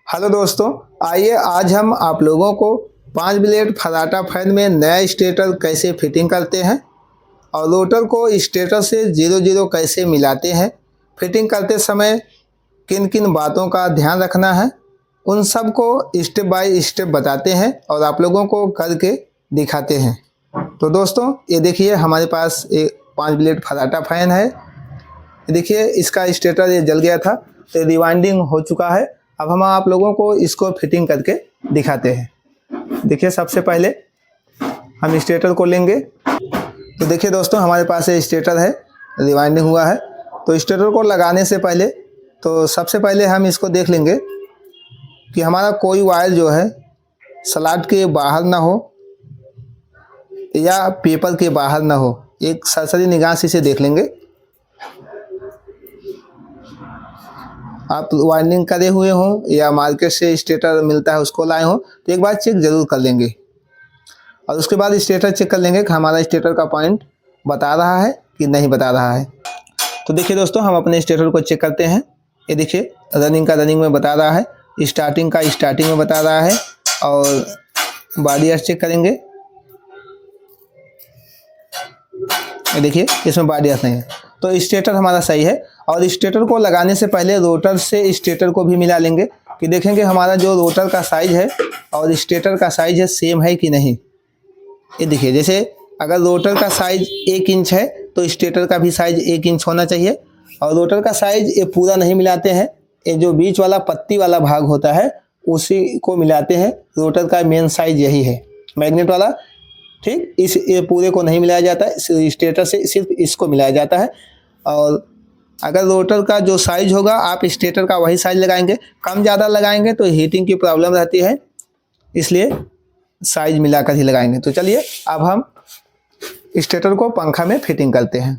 Hello दोस्तों, आइए आज हम आप लोगों को 5 ब्लेड फराटा फैन में नया स्टेटर कैसे फिटिंग करते हैं और रोटर को स्टेटर से 0-0 कैसे मिलाते हैं। फिटिंग करते समय किन किन बातों का ध्यान रखना है, उन सब को स्टेप बाय स्टेप बताते हैं और आप लोगों को करके दिखाते हैं। तो दोस्तों, ये देखिए हमारे पास एक 5 ब्लेड फराटा फैन है। देखिए इसका स्टेटर ये जल गया था, तो रिवाइंडिंग हो चुका है। अब हम आप लोगों को इसको फिटिंग करके दिखाते हैं। देखिए सबसे पहले हम स्टेटर को लेंगे। तो देखिए दोस्तों, हमारे पास ये स्टेटर है, रिवाइंडिंग हुआ है। तो स्टेटर को लगाने से पहले तो सबसे पहले हम इसको देख लेंगे कि हमारा कोई वायर जो है स्लॉट के बाहर ना हो या पेपर के बाहर ना हो। एक सरसरी निगाह से इसे देख लेंगे। आप वाइंडिंग करे हुए हों या मार्केट से स्टेटर मिलता है उसको लाए हों, तो एक बार चेक ज़रूर कर लेंगे और उसके बाद स्टेटर चेक कर लेंगे कि हमारा स्टेटर का पॉइंट बता रहा है कि नहीं बता रहा है। तो देखिए दोस्तों, हम अपने स्टेटर को चेक करते हैं। ये देखिए रनिंग का रनिंग में बता रहा है, स्टार्टिंग का स्टार्टिंग में बता रहा है और बॉडी अर्थ चेक करेंगे। ये देखिए इसमें बॉडी अर्थ नहीं है, तो स्टेटर हमारा सही है। और स्टेटर को लगाने से पहले रोटर से स्टेटर को भी मिला लेंगे कि देखेंगे हमारा जो रोटर का साइज है और स्टेटर का साइज है सेम है कि नहीं। ये देखिए, जैसे अगर रोटर का साइज 1 इंच है तो स्टेटर का भी साइज 1 इंच होना चाहिए। और रोटर का साइज ये पूरा नहीं मिलाते हैं, ये जो बीच वाला पत्ती वाला भाग होता है उसी को मिलाते हैं। रोटर का मेन साइज यही है, मैग्नेट वाला, ठीक। ये पूरे को नहीं मिलाया जाता है, स्टेटर से सिर्फ इसको मिलाया जाता है। और अगर रोटर का जो साइज होगा आप स्टेटर का वही साइज लगाएंगे। कम ज़्यादा लगाएंगे तो हीटिंग की प्रॉब्लम रहती है, इसलिए साइज मिलाकर ही लगाएंगे। तो चलिए अब हम स्टेटर को पंखा में फिटिंग करते हैं।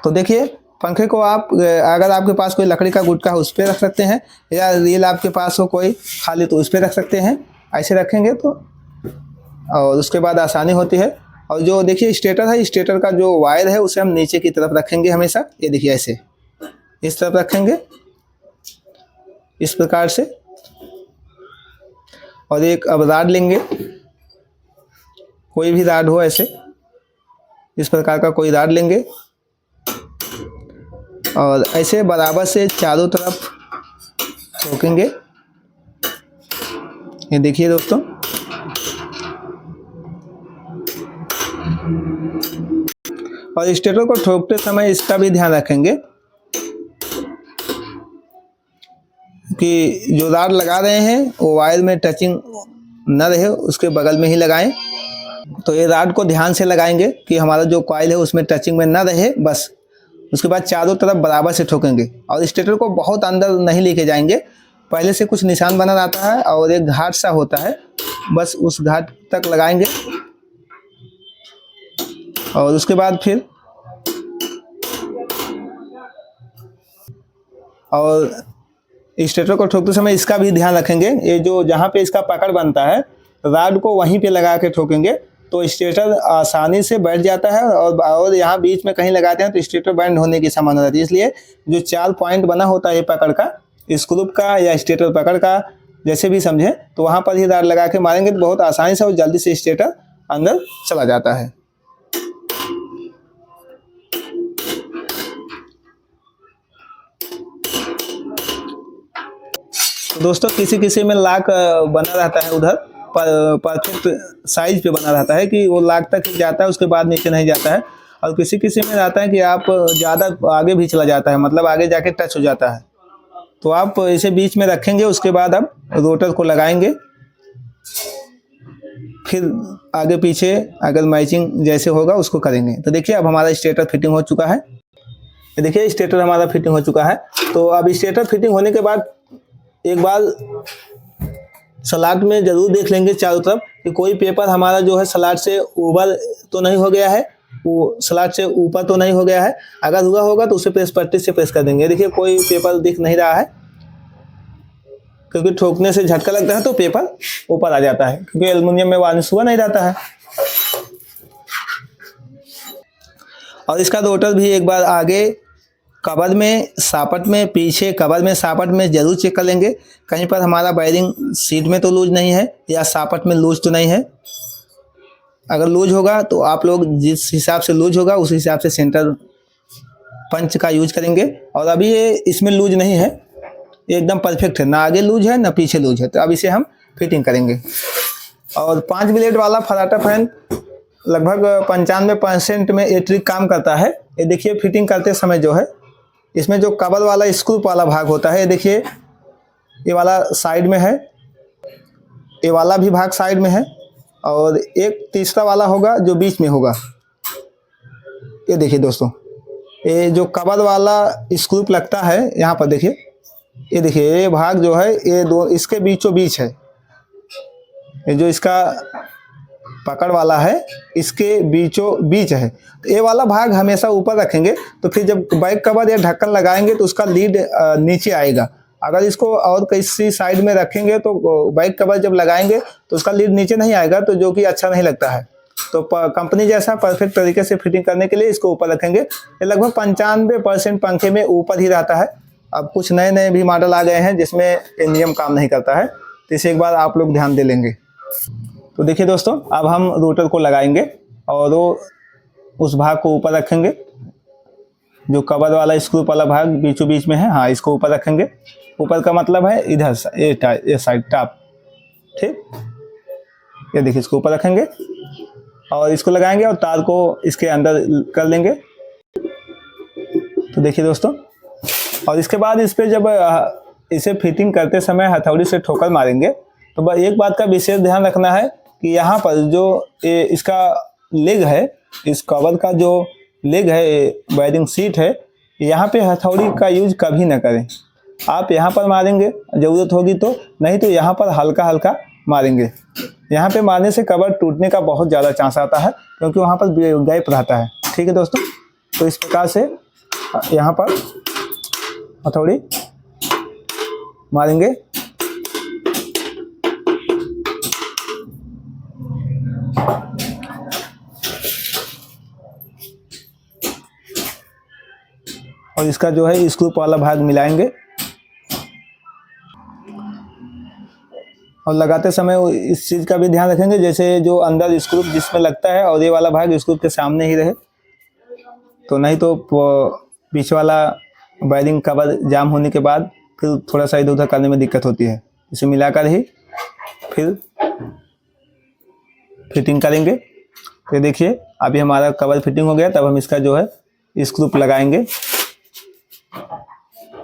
तो देखिए पंखे को आप अगर आपके पास कोई लकड़ी का गुटका है उस पर रख सकते हैं, या रील आपके पास हो कोई खाली तो उस पर रख सकते हैं। ऐसे रखेंगे तो और उसके बाद आसानी होती है। और जो देखिए स्टेटर है, स्टेटर का जो वायर है उसे हम नीचे की तरफ रखेंगे हमेशा। ये देखिए ऐसे इस तरफ रखेंगे इस प्रकार से। और एक अब राड लेंगे, कोई भी राड हो, ऐसे इस प्रकार का कोई राड लेंगे और ऐसे बराबर से चारों तरफ ठोकेंगे। ये देखिए दोस्तों, और स्टेटर को ठोकते समय इसका भी ध्यान रखेंगे कि जो राड लगा रहे हैं वो वायर में टचिंग न रहे, उसके बगल में ही लगाएं। तो ये राड को ध्यान से लगाएंगे कि हमारा जो कॉइल है उसमें टचिंग में न रहे, बस। उसके बाद चारों तरफ बराबर से ठोकेंगे और स्टेटर को बहुत अंदर नहीं लेके जाएंगे। पहले से कुछ निशान बना रहता है और एक घाट सा होता है, बस उस घाट तक लगाएंगे। और उसके बाद फिर और स्टेटर को ठोकते समय इसका भी ध्यान रखेंगे, ये जो जहाँ पे इसका पकड़ बनता है राड को वहीं पे लगा के ठोकेंगे तो स्टेटर आसानी से बैठ जाता है। और यहाँ बीच में कहीं लगाते हैं तो स्टेटर बैंड होने की संभावना रहती है। इसलिए जो 4 पॉइंट बना होता है पकड़ का, स्क्रू का या स्टेटर पकड़ का, जैसे भी समझें, तो वहाँ पर ही राड लगा के मारेंगे तो बहुत आसानी से और जल्दी से स्टेटर अंदर चला जाता है। दोस्तों किसी किसी में लॉक बना रहता है, उधर परफेक्ट साइज पे बना रहता है कि वो लॉक तक ही जाता है, उसके बाद नीचे नहीं जाता है। और किसी किसी में रहता है कि आप ज़्यादा आगे भी चला जाता है, मतलब आगे जाके टच हो जाता है। तो आप इसे बीच में रखेंगे, उसके बाद आप रोटर को लगाएंगे, फिर आगे पीछे अगर मैचिंग जैसे होगा उसको करेंगे। तो देखिए अब हमारा स्टेटर फिटिंग हो चुका है। देखिए स्टेटर हमारा फिटिंग हो चुका है। तो अब स्टेटर फिटिंग होने के बाद एक बार स्लॉट में ज़रूर देख लेंगे चारों तरफ कि कोई पेपर हमारा जो है स्लॉट से ऊपर तो नहीं हो गया है, वो स्लॉट से ऊपर तो नहीं हो गया है। अगर हुआ होगा तो उसे प्रेस पट्टी से प्रेस कर देंगे। देखिए कोई पेपर दिख नहीं रहा है, क्योंकि ठोकने से झटका लगता है तो पेपर ऊपर आ जाता है, क्योंकि एल्युमिनियम में वार्निश हुआ नहीं रहता है। और इसका रोटर भी एक बार आगे कवर में सापट में पीछे कवर में सापट में ज़रूर चेक कर लेंगे कहीं पर हमारा वायरिंग सीट में तो लूज नहीं है या सापट में लूज तो नहीं है। अगर लूज होगा तो आप लोग जिस हिसाब से लूज होगा उस हिसाब से सेंटर पंच का यूज करेंगे। और अभी ये इसमें लूज नहीं है, ये एकदम परफेक्ट है, ना आगे लूज है ना पीछे लूज है। तो अब इसे हम फिटिंग करेंगे। और 5 ब्लेड वाला फराटा फैन लगभग 95% में ये ट्रिक काम करता है। ये देखिए फिटिंग करते समय जो है इसमें जो कवर वाला स्क्रू वाला भाग होता है, ये देखिए ये वाला साइड में है, ये वाला भी भाग साइड में है और एक तीसरा वाला होगा जो बीच में होगा। ये देखिए दोस्तों, ये जो कवर वाला स्क्रू लगता है यहाँ पर देखिए, ये देखिए ये भाग जो है ये दो इसके बीचों बीच है। ये जो इसका पकड़ वाला है इसके बीचों बीच है। तो ये वाला भाग हमेशा ऊपर रखेंगे तो फिर जब बैक कवर या ढक्कन लगाएंगे तो उसका लीड नीचे आएगा। अगर इसको और किसी साइड में रखेंगे तो बैक कवर जब लगाएंगे तो उसका लीड नीचे नहीं आएगा, तो जो कि अच्छा नहीं लगता है। तो कंपनी जैसा परफेक्ट तरीके से फिटिंग करने के लिए इसको ऊपर रखेंगे। ये लगभग 95% पंखे में ऊपर ही रहता है। अब कुछ नए नए भी मॉडल आ गए हैं जिसमें ये नियम काम नहीं करता है, तो इसे एक बार आप लोग ध्यान दे लेंगे। तो देखिए दोस्तों, अब हम रोटर को लगाएंगे और वो उस भाग को ऊपर रखेंगे, जो कवर वाला स्क्रू वाला भाग बीचों बीच में है, हाँ इसको ऊपर रखेंगे। ऊपर का मतलब है इधर ये साइड टॉप, ठीक। ये देखिए इसको ऊपर रखेंगे और इसको लगाएंगे और तार को इसके अंदर कर लेंगे। तो देखिए दोस्तों, और इसके बाद इस पर जब इसे फिटिंग करते समय हथौड़ी से ठोकर मारेंगे तो बस एक बात का विशेष ध्यान रखना है कि यहाँ पर जो इसका लेग है, इस कवर का जो लेग है, वायरिंग सीट है, यहाँ पे हथौड़ी का यूज कभी ना करें। आप यहाँ पर मारेंगे ज़रूरत होगी तो, नहीं तो यहाँ पर हल्का हल्का मारेंगे। यहाँ पे मारने से कवर टूटने का बहुत ज़्यादा चांस आता है क्योंकि वहाँ पर गैप रहता है। ठीक है दोस्तों, तो इस प्रकार से यहाँ पर हथौड़ी मारेंगे। और इसका जो है स्क्रू वाला भाग मिलाएंगे और लगाते समय इस चीज़ का भी ध्यान रखेंगे जैसे जो अंदर स्क्रू जिसमें लगता है और ये वाला भाग स्क्रू के सामने ही रहे, तो नहीं तो पीछे वाला वायरिंग कवर जाम होने के बाद फिर थोड़ा सा इधर उधर करने में दिक्कत होती है। इसे मिलाकर ही फिर फिटिंग करेंगे। तो देखिए अभी हमारा कवर फिटिंग हो गया, तब हम इसका जो है स्क्रू लगाएंगे,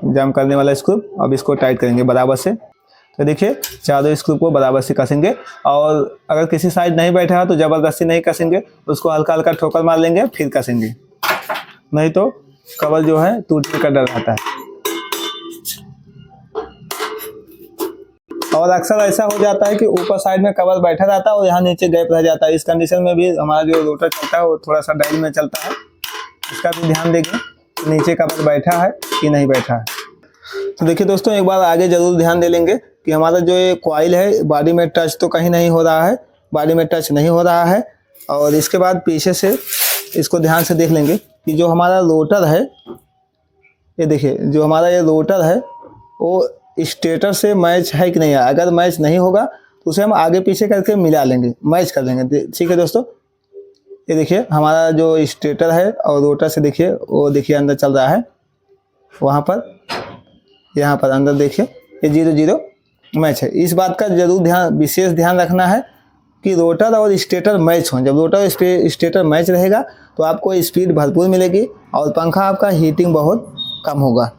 जाम करने वाला स्क्रू। अब इसको टाइट करेंगे बराबर से। तो देखिए चारों स्क्रू को बराबर से कसेंगे और अगर किसी साइड नहीं बैठा है तो ज़बरदस्ती नहीं कसेंगे, उसको हल्का हल्का ठोकर मार लेंगे फिर कसेंगे, नहीं तो कवर जो है टूटने का डर रहता है। और अक्सर ऐसा हो जाता है कि ऊपर साइड में कवर बैठा रहता है और यहाँ नीचे गैप रह जाता है। इस कंडीशन में भी हमारा जो रोटर चलता है वो थोड़ा सा डाउन में चलता है, इसका भी ध्यान देंगे नीचे कवर बैठा है कि नहीं बैठा है। तो देखिए दोस्तों, एक बार आगे जरूर ध्यान दे लेंगे कि हमारा जो ये कॉइल है बॉडी में टच तो कहीं नहीं हो रहा है, बॉडी में टच नहीं हो रहा है। और इसके बाद पीछे से इसको ध्यान से देख लेंगे कि जो हमारा रोटर है, ये देखिए जो हमारा ये रोटर है वो स्टेटर से मैच है कि नहीं है। अगर मैच नहीं होगा तो उसे हम आगे पीछे करके मिला लेंगे, मैच कर लेंगे। ठीक है दोस्तों, ये देखिए हमारा जो स्टेटर है और रोटर से देखिए वो देखिए अंदर चल रहा है, वहाँ पर यहाँ पर अंदर देखिए ये 0-0 मैच है। इस बात का जरूर विशेष ध्यान रखना है कि रोटर और स्टेटर मैच हों। जब रोटर और स्टेटर मैच रहेगा तो आपको स्पीड भरपूर मिलेगी और पंखा आपका हीटिंग बहुत कम होगा।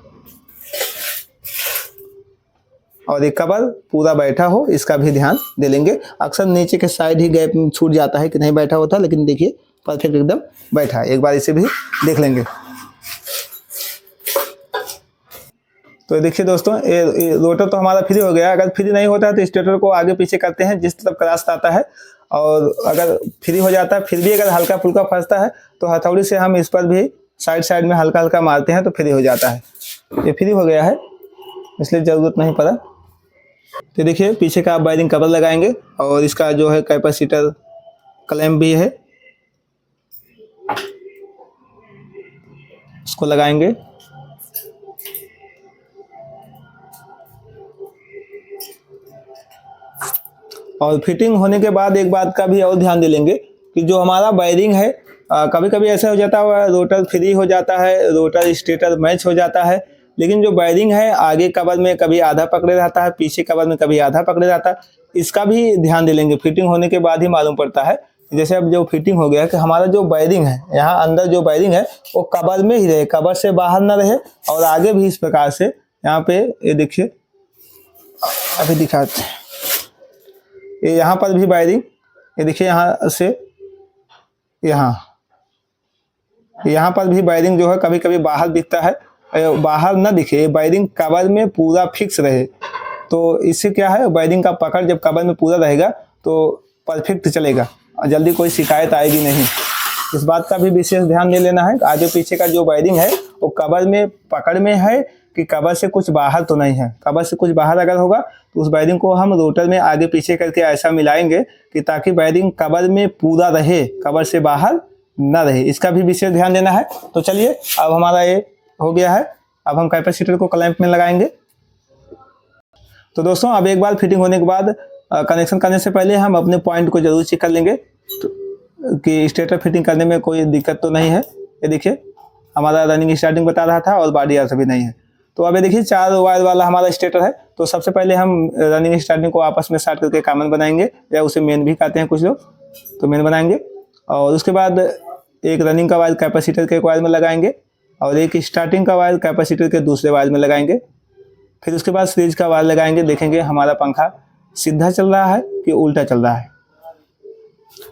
और ये कवर पूरा बैठा हो इसका भी ध्यान दे लेंगे। अक्सर नीचे के साइड ही गैप छूट जाता है कि नहीं बैठा होता, लेकिन देखिए परफेक्ट एकदम बैठा है। एक बार इसे भी देख लेंगे। तो देखिए दोस्तों, ये रोटर तो हमारा फ्री हो गया। अगर फ्री नहीं होता है तो स्टेटर को आगे पीछे करते हैं जिस तरफ क्रॉस आता है, और अगर फ्री हो जाता है फिर भी अगर हल्का फुल्का फंसता है तो हथौड़ी से हम इस पर भी साइड में हल्का हल्का मारते हैं तो फ्री हो जाता है। ये फ्री हो गया है इसलिए ज़रूरत नहीं पड़ा। तो देखिए पीछे का आप वायरिंग कवर लगाएंगे और इसका जो है कैपेसिटर क्लैंप भी है, इसको लगाएंगे और फिटिंग होने के बाद एक बात का भी और ध्यान दे लेंगे कि जो हमारा वायरिंग है, कभी कभी ऐसा हो जाता है रोटर फ्री हो जाता है, रोटर स्टेटर मैच हो जाता है, लेकिन जो वायरिंग है आगे कवर में कभी आधा पकड़े रहता है, पीछे कवर में कभी आधा पकड़े रहता है, इसका भी ध्यान दे लेंगे। फिटिंग होने के बाद ही मालूम पड़ता है। जैसे अब जो फिटिंग हो गया कि हमारा जो वायरिंग है यहाँ अंदर जो वायरिंग है वो कवर में ही रहे, कवर से बाहर ना रहे। और आगे भी इस प्रकार से यहाँ पे ये देखिए, अभी दिखाते हैं, ये यहाँ पर भी वायरिंग, ये देखिए यहाँ से यहाँ पर भी वायरिंग जो है कभी कभी बाहर दिखता है, बाहर ना दिखे, वायरिंग कवर में पूरा फिक्स रहे। तो इससे क्या है, वायरिंग का पकड़ जब कवर में पूरा रहेगा तो परफेक्ट चलेगा, जल्दी कोई शिकायत आएगी नहीं। इस बात का भी विशेष ध्यान दे लेना है, आगे पीछे का जो वायरिंग है वो कवर में पकड़ में है कि कवर से कुछ बाहर तो नहीं है। कवर से कुछ बाहर अगर होगा तो उस वायरिंग को हम रोटर में आगे पीछे करके ऐसा मिलाएंगे कि ताकि वायरिंग कवर में पूरा रहे, कवर से बाहर न रहे। इसका भी विशेष ध्यान देना है। तो चलिए अब हमारा ये हो गया है, अब हम कैपेसिटर को क्लैंप में लगाएंगे। तो दोस्तों अब एक बार फिटिंग होने के बाद कनेक्शन करने से पहले हम अपने पॉइंट को जरूर चेक कर लेंगे कि स्टेटर फिटिंग करने में कोई दिक्कत तो नहीं है। ये देखिए हमारा रनिंग स्टार्टिंग बता रहा था और बॉडी अर्थ भी नहीं है। तो अब ये देखिए 4 वायर वाला हमारा स्टेटर है। तो सबसे पहले हम रनिंग स्टार्टिंग को आपस में साट करके कॉमन बनाएंगे, या उसे मेन भी कहते हैं कुछ लोग, तो मेन बनाएंगे। और उसके बाद एक रनिंग का वायर कैपेसिटर के वायर में लगाएंगे और एक स्टार्टिंग का वायर कैपेसिटर के दूसरे वायर में लगाएंगे। फिर उसके बाद सीरीज का वायर लगाएंगे, देखेंगे हमारा पंखा सीधा चल रहा है कि उल्टा चल रहा है।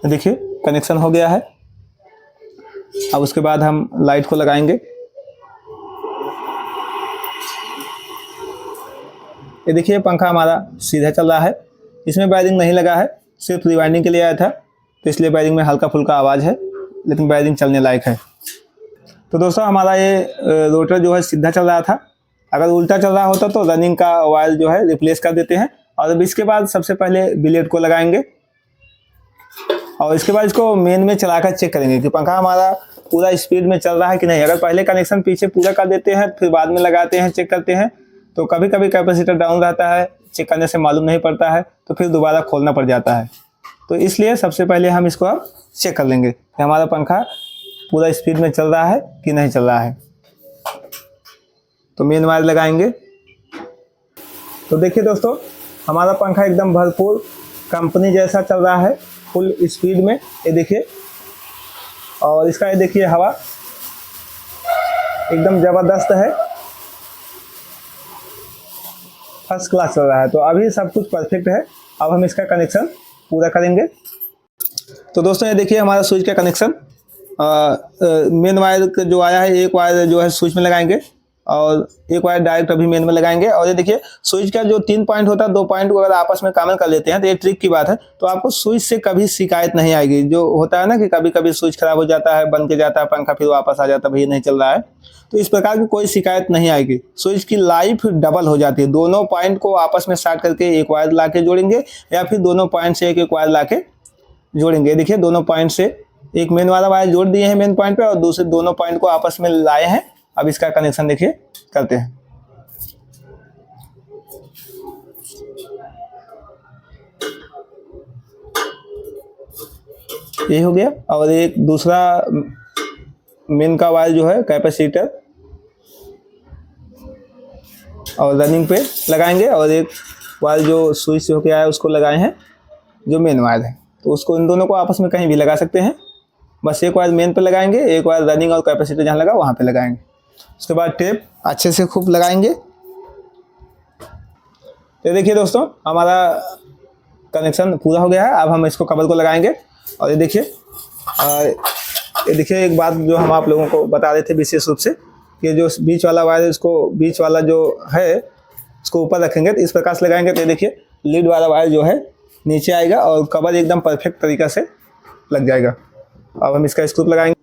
देखिए कनेक्शन हो गया है। अब उसके बाद हम लाइट को लगाएंगे। ये देखिए पंखा हमारा सीधा चल रहा है, इसमें वायरिंग नहीं लगा है, सिर्फ रिवाइंडिंग के लिए आया था, तो इसलिए वायरिंग में हल्का फुल्का आवाज़ है, लेकिन वायरिंग चलने लायक है। तो दोस्तों हमारा ये रोटर जो है सीधा चल रहा था। अगर उल्टा चल रहा होता तो रनिंग का वायर जो है रिप्लेस कर देते हैं। और अब इसके बाद सबसे पहले बिलेट को लगाएंगे और इसके बाद इसको मेन में चलाकर चेक करेंगे कि पंखा हमारा पूरा स्पीड में चल रहा है कि नहीं। अगर पहले कनेक्शन पीछे पूरा कर देते हैं फिर बाद में लगाते हैं, चेक करते हैं, तो कभी कभी कैपेसिटर डाउन रहता है, चेक करने से मालूम नहीं पड़ता है, तो फिर दोबारा खोलना पड़ जाता है। तो इसलिए सबसे पहले हम इसको अब चेक कर लेंगे कि हमारा पंखा पूरा स्पीड में चल रहा है कि नहीं चल रहा है। तो मेन वायर लगाएंगे। तो देखिए दोस्तों हमारा पंखा एकदम भरपूर कंपनी जैसा चल रहा है, फुल स्पीड में, ये देखिए। और इसका ये देखिए हवा एकदम ज़बरदस्त है, फर्स्ट क्लास चल रहा है। तो अभी सब कुछ परफेक्ट है। अब हम इसका कनेक्शन पूरा करेंगे। तो दोस्तों ये देखिए हमारा स्विच का कनेक्शन, मेन वायर जो आया है, एक वायर जो है स्विच में लगाएंगे और एक वायर डायरेक्ट अभी मेन में लगाएंगे। और ये देखिए स्विच का जो 3 पॉइंट होता है, 2 पॉइंट को अगर आपस में कॉमन कर लेते हैं तो ये ट्रिक की बात है, तो आपको स्विच से कभी शिकायत नहीं आएगी। जो होता है ना कि कभी कभी स्विच खराब हो जाता है, बंद के जाता है पंखा, फिर वापस आ जाता है, भैया नहीं चल रहा है, तो इस प्रकार की कोई शिकायत नहीं आएगी। स्विच की लाइफ डबल हो जाती है। दोनों पॉइंट को आपस में साट करके एक वायर ला के जोड़ेंगे, या फिर दोनों पॉइंट से एक वायर ला के जोड़ेंगे। देखिए दोनों पॉइंट से एक मेन वाला वायर जोड़ दिए हैं मेन पॉइंट पे, और दूसरे दोनों पॉइंट को आपस में लाए हैं। अब इसका कनेक्शन देखिए करते हैं। ये हो गया। और एक दूसरा मेन का वायर जो है कैपेसिटर और रनिंग पे लगाएंगे, और एक वायर जो स्विच से होके आया उसको लगाए हैं जो मेन वायर है। तो उसको इन दोनों को आपस में कहीं भी लगा सकते हैं। बस एक वायर मेन पे लगाएंगे, एक वायर रनिंग और कैपेसिटर जहाँ लगा वहाँ पे लगाएंगे। उसके बाद टेप अच्छे से खूब लगाएंगे। तो देखिए दोस्तों हमारा कनेक्शन पूरा हो गया है। अब हम इसको कवर को लगाएंगे। और ये देखिए एक बात जो हम आप लोगों को बता रहे थे विशेष रूप से, कि जो बीच वाला वायर है इसको, बीच वाला जो है इसको ऊपर रखेंगे तो इस प्रकार से लगाएंगे। तो ये देखिए लीड वाला वायर जो है नीचे आएगा और कवर एकदम परफेक्ट तरीक़ा से लग जाएगा। अब हम इसका स्क्रू लगाएंगे।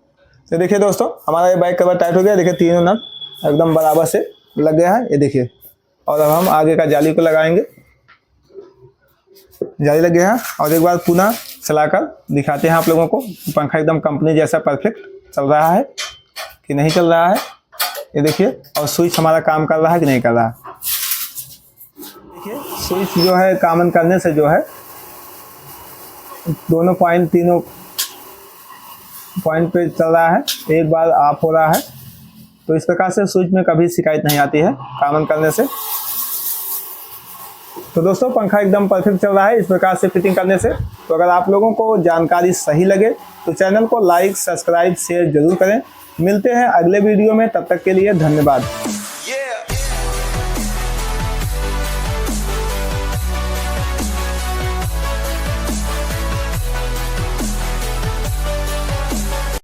तो देखिए दोस्तों हमारा ये बाइक कवर टाइट हो गया। देखिए तीनों नट एकदम बराबर से लग गया है, ये देखिए। और अब हम आगे का जाली को लगाएंगे। जाली लग गया है। और एक बार पुनः चलाकर दिखाते हैं आप लोगों को पंखा एकदम कंपनी जैसा परफेक्ट चल रहा है कि नहीं चल रहा है, ये देखिए। और स्विच हमारा काम कर रहा है कि नहीं कर रहा है। देखिए स्विच जो है कॉमन करने से जो है दोनों पॉइंट, तीनों पॉइंट पे चल रहा है, एक बार ऑफ हो रहा है। तो इस प्रकार से स्विच में कभी शिकायत नहीं आती है काम ऑन करने से। तो दोस्तों पंखा एकदम परफेक्ट चल रहा है इस प्रकार से फिटिंग करने से। तो अगर आप लोगों को जानकारी सही लगे तो चैनल को लाइक, सब्सक्राइब, शेयर जरूर करें। मिलते हैं अगले वीडियो में, तब तक के लिए धन्यवाद।